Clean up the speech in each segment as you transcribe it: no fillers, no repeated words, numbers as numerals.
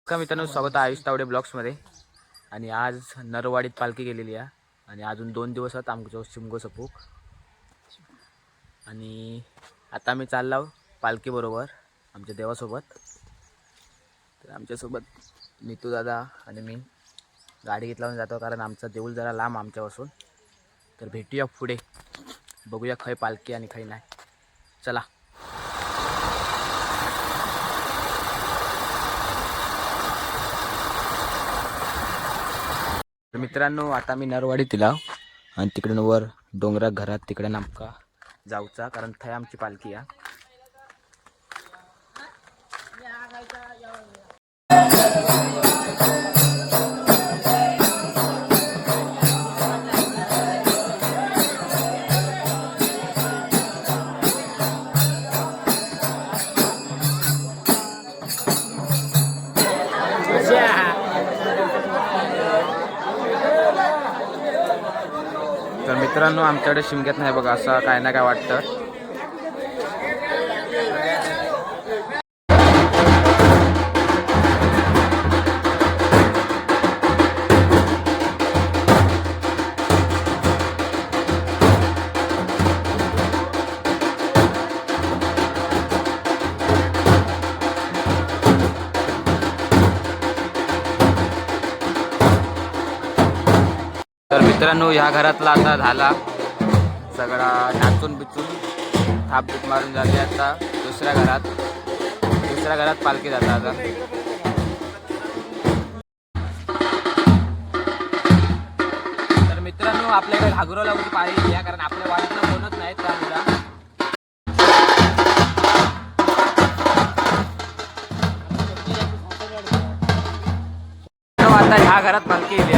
का मित्रांनो, स्वागत आहे आयुष तावडे ब्लॉग्समध्ये. आणि आज नरवाडीत पालखी गेलेली आहे आणि अजून 2 दिवस आहेत आमचं शिमगो सपूक. आणि आता मी चाललो पालखी बरोबर आमच्या देवासोबत. तर आमच्यासोबत नीतू दादा आणि मी गाडी घेतला जातो, कारण आमचा देऊळ जरा लांब आमच्यापासून. तर भेटूया पुढे, बघूया खय पालखी आणि खय नाही. चला. तर मित्रांनो, आता मी नरवाडीत दिला आणि तिकडून वर डोंगरा घरात तिकडे आमका जाऊचा, कारण थंय आमची पालखी आहे. तर मित्रांनो, आमच्याकडे शिमग्यात नाही बघा, असं काय ना काय वाटतं. तर मित्रांनो, ह्या घरातला आता झाला सगळा नाचून बिचून थापबीट मारून झाली. आता दुसऱ्या घरात पालखी जातात आता. तर मित्रांनो, आपल्याकडे घागरोला होती पाळी या, कारण आपल्या वाडीतलं कोणच नाही त्यामुळे. आता ह्या घरात पालखी येईल.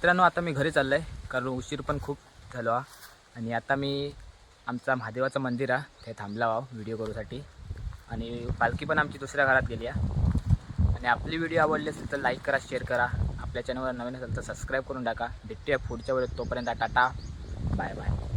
मित्रांनो आता मी घरी चाललो आहे कारण उशीर पण खूप झालो हा. आणि आता मी आमचा महादेवाचं मंदिर आहे ते थांबला व्हिडिओ करूसाठी. आणि पालखी पण आमची दुसऱ्या घरात गेली आहे. आणि आपली व्हिडिओ आवडली असेल तर लाईक करा, शेअर करा. आपल्या चॅनलवर नवीन असेल तर सबस्क्राईब करून टाका. भेटूया पुढच्या वेळेस. तोपर्यंत टाटा, बाय बाय.